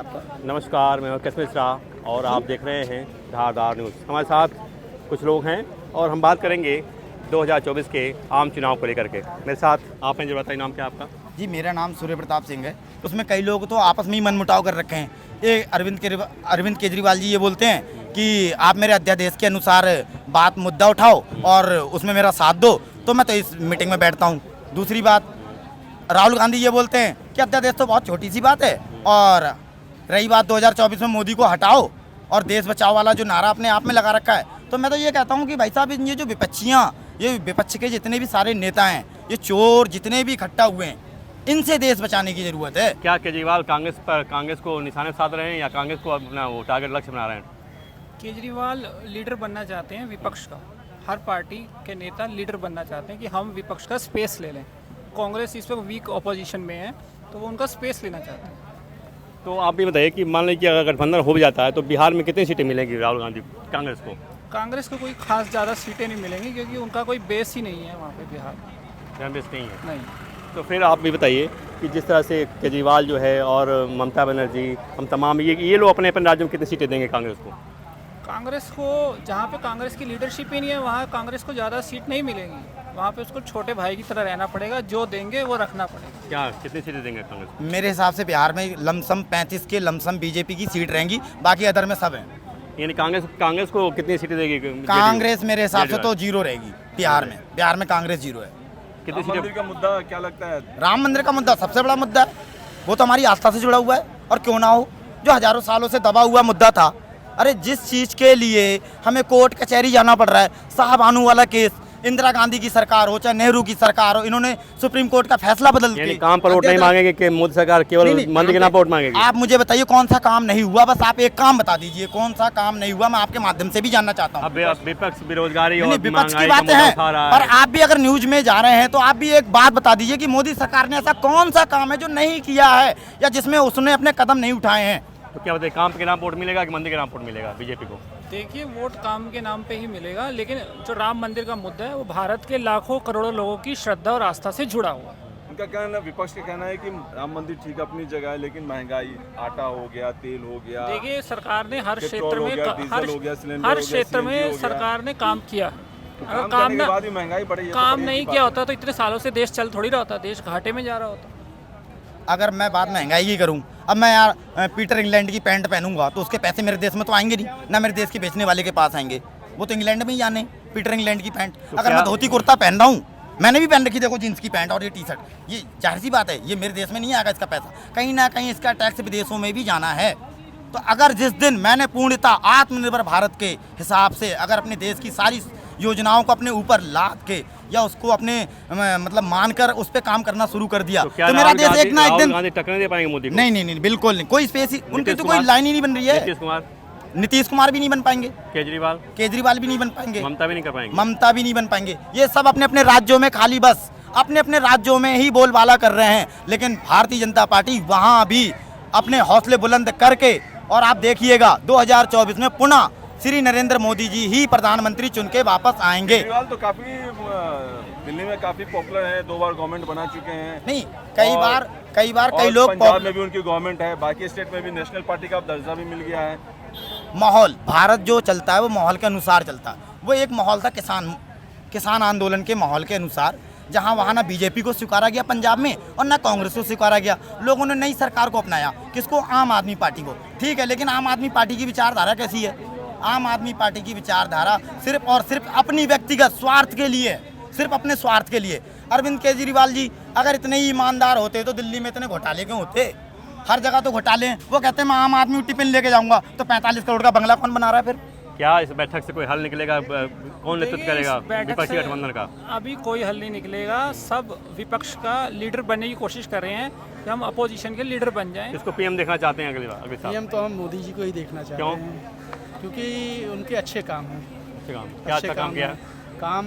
आपका? नमस्कार, मैं कश्मीर शाह और आप देख रहे हैं धारदार न्यूज़। हमारे साथ कुछ लोग हैं और हम बात करेंगे 2024 के आम चुनाव को लेकर के। मेरे साथ आप हैं, जो बताइए नाम क्या है आपका? जी, मेरा नाम सूर्य प्रताप सिंह है। उसमें कई लोग तो आपस में ही मनमुटाव कर रखे हैं। ये अरविंद केजरीवाल जी ये बोलते हैं कि आप मेरे अध्यादेश के अनुसार बात मुद्दा उठाओ और उसमें मेरा साथ दो, तो मैं तो इस मीटिंग में बैठता हूँ। दूसरी बात, राहुल गांधी ये बोलते हैं कि अध्यादेश तो बहुत छोटी सी बात है, और रही बात 2024 में मोदी को हटाओ और देश बचाओ वाला जो नारा अपने आप में लगा रखा है, तो मैं तो ये कहता हूँ कि भाई साहब, ये जो ये विपक्ष के जितने भी सारे नेता हैं, ये चोर जितने भी इकट्ठा हुए हैं, इनसे देश बचाने की जरूरत है। क्या केजरीवाल कांग्रेस को निशाने साध रहे हैं या कांग्रेस को अपना वो टारगेट लक्ष्य बना रहे हैं? केजरीवाल लीडर बनना चाहते हैं विपक्ष का। हर पार्टी के नेता लीडर बनना चाहते हैं कि हम विपक्ष का स्पेस ले लें। कांग्रेस इस वक्त वीक ऑपोजिशन में है, तो वो उनका स्पेस लेना चाहते हैं। तो आप भी बताइए कि मान लीजिए अगर गठबंधन हो भी जाता है तो बिहार में कितनी सीटें मिलेंगी राहुल गांधी कांग्रेस को? कांग्रेस को कोई खास ज़्यादा सीटें नहीं मिलेंगी, क्योंकि उनका कोई बेस ही नहीं है वहाँ पे बिहार में। बेस नहीं है? नहीं। तो फिर आप भी बताइए कि जिस तरह से केजरीवाल जो है और ममता बनर्जी, हम तमाम ये लोग अपने अपने राज्यों में कितनी सीटें देंगे कांग्रेस को? कांग्रेस को जहाँ पे कांग्रेस की लीडरशिप ही नहीं है, वहाँ कांग्रेस को ज़्यादा सीट नहीं मिलेगी। वहाँ पे उसको छोटे भाई की तरह रहना पड़ेगा, जो देंगे वो रखना पड़ेगा। क्या कितनी सीटें देंगे कांग्रेस? मेरे हिसाब से बिहार में लमसम 35 के लमसम बीजेपी की सीट रहेंगी, बाकी अदर में सब हैं। यानी कांग्रेस को कितनी सीटें देगी? कांग्रेस मेरे हिसाब से तो जीरो रहेगी बिहार में कांग्रेस जीरो है। कितनी सीटें? का मुद्दा क्या लगता है? राम मंदिर का मुद्दा सबसे बड़ा मुद्दा है। वो तो हमारी आस्था से जुड़ा हुआ है, और क्यों ना हो, जो हजारों सालों से दबा हुआ मुद्दा था। अरे जिस चीज़ के लिए हमें कोर्ट कचहरी जाना पड़ रहा है, शाहबानू वाला केस, इंदिरा गांधी की सरकार हो चाहे नेहरू की सरकार हो, इन्होंने सुप्रीम कोर्ट का फैसला बदल यानी काम पर वोट नहीं मांगेंगे कि मोदी सरकार केवल मंदिर के नाम पर वोट मांगेगी? आप मुझे बताइए कौन सा काम नहीं हुआ, बस आप एक काम बता दीजिए कौन सा काम नहीं हुआ, मैं आपके माध्यम से भी जानना चाहता हूँ। अब विपक्ष बेरोजगारी और विपक्ष की बातें हैं, पर आप भी अगर न्यूज में जा रहे हैं तो आप भी एक बात बता दीजिए कि मोदी सरकार ने ऐसा कौन सा काम है जो नहीं किया है, या जिसमें उसने अपने कदम नहीं उठाए हैं। तो क्या बताइए, काम के नाम वोट मिलेगा कि मंदिर के नाम वोट मिलेगा बीजेपी को? देखिए, वोट काम के नाम पे ही मिलेगा, लेकिन जो राम मंदिर का मुद्दा है वो भारत के लाखों करोड़ों लोगों की श्रद्धा और आस्था से जुड़ा हुआ है। उनका कहना, विपक्ष का कहना है कि राम मंदिर ठीक अपनी जगह है, लेकिन महंगाई, आटा हो गया, तेल हो गया। देखिए, सरकार ने हर क्षेत्र पेट्रोल हो में गया, डीजल हो गया, सिलेंडर हर हो गया, क्षेत्र CNG हो में गया। सरकार ने काम किया। अगर काम करने के बाद भी महंगाई बढ़ी है, काम नहीं किया होता तो इतने सालों से देश चल थोड़ी रहा होता, देश घाटे में जा रहा होता। अगर मैं बात महंगाई की करूं, अब मैं यार पीटर इंग्लैंड की पैंट पहनूंगा तो उसके पैसे मेरे देश में तो आएंगे नहीं, ना मेरे देश के बेचने वाले के पास आएंगे। वो तो इंग्लैंड में ही जाने पीटर इंग्लैंड की पैंट। अगर मैं धोती कुर्ता पहन रहा हूँ, मैंने भी पहन रखी, देखो जींस की पैंट और ये टी शर्ट, ये जाहिर सी बात है ये मेरे देश में नहीं आएगा इसका पैसा, कहीं ना कहीं इसका टैक्स विदेशों में भी जाना है। तो अगर जिस दिन मैंने पूर्णतः आत्मनिर्भर भारत के हिसाब से अगर अपने देश की सारी योजनाओं को अपने ऊपर लाद के या उसको अपने मतलब मानकर उस पर काम करना शुरू कर दिया, तो मेरा देश एक ना एक दिन टक्कर दे पाएंगे मोदी को? नहीं, बिल्कुल नहीं, कोई स्पेस ही उनकी तो कोई लाइन ही नहीं बन रही है। नीतीश कुमार भी नहीं बन पाएंगे, केजरीवाल भी नहीं बन पाएंगे, ममता भी नहीं बन पाएंगे। ये सब अपने अपने राज्यों में खाली बस अपने अपने राज्यों में ही बोलबाला कर रहे हैं, लेकिन भारतीय जनता पार्टी वहाँ भी अपने हौसले बुलंद करके, और आप देखिएगा 2024 में पुनः श्री नरेंद्र मोदी जी ही प्रधानमंत्री चुन के वापस आएंगे। केजरीवाल तो काफी दिल्ली में काफी पॉपुलर है, 2 बार गवर्नमेंट बना चुके हैं। नहीं, कई बार कई लोग, पंजाब में भी उनकी गवर्नमेंट है, बाकी स्टेट में भी नेशनल पार्टी का दर्जा भी मिल गया है। माहौल भारत जो चलता है वो माहौल के अनुसार चलता है। वो एक माहौल था किसान आंदोलन के माहौल के अनुसार, जहां वहां ना बीजेपी को स्वीकारा गया पंजाब में और ना कांग्रेस को स्वीकारा गया। लोगों ने नई सरकार को अपनाया, किसको? आम आदमी पार्टी को। ठीक है, लेकिन आम आदमी पार्टी की विचारधारा कैसी है? आम आदमी पार्टी की विचारधारा सिर्फ और सिर्फ अपनी व्यक्तिगत स्वार्थ के लिए, सिर्फ अपने स्वार्थ के लिए। अरविंद केजरीवाल जी अगर इतने ही ईमानदार होते तो दिल्ली में इतने घोटाले क्यों होते? हर जगह तो घोटाले हैं। वो कहते हैं मैं आम आदमी टिफिन लेके जाऊंगा, तो 45 करोड़ का बंगला कौन बना रहा है फिर? क्या इस बैठक से कोई हल निकलेगा? कौन नेतृत्व करेगा विपक्षी गठबंधन का? अभी कोई हल नहीं निकलेगा। सब विपक्ष का लीडर बनने की कोशिश कर रहे हैं कि हम अपोजिशन के लीडर बन जाएं। इसको पीएम देखना चाहते हैं अगले साल? पीएम तो हम मोदी जी को ही देखना चाहते हैं, क्योंकि उनके अच्छे काम हैं। क्या अच्छा काम किया? काम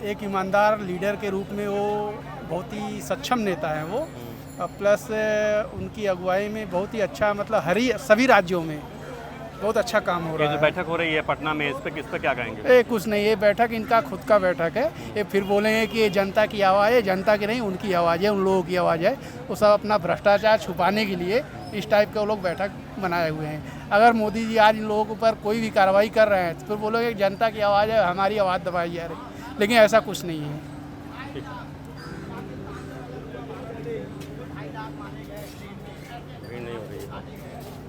एक ईमानदार लीडर के रूप में वो बहुत ही सक्षम नेता है वो, प्लस उनकी अगुवाई में बहुत ही अच्छा, मतलब सभी राज्यों में बहुत अच्छा काम हो रहा है। जो बैठक हो रही है पटना में, इस पर क्या कहेंगे? कुछ नहीं, ये बैठक इनका खुद का बैठक है। ये फिर बोलेंगे कि ये जनता की आवाज़ है, जनता की नहीं, उनकी आवाज़ है, उन लोगों की आवाज़ है। वो सब अपना भ्रष्टाचार छुपाने के लिए इस टाइप के वो लोग बैठक बनाए हुए हैं। अगर मोदी जी आज इन लोगों के ऊपर कोई भी कार्रवाई कर रहे हैं तो फिर बोलोगे जनता की आवाज़ है, हमारी आवाज़ दबाई जा रही, लेकिन ऐसा कुछ नहीं है। भीड़ नहीं हो रही है।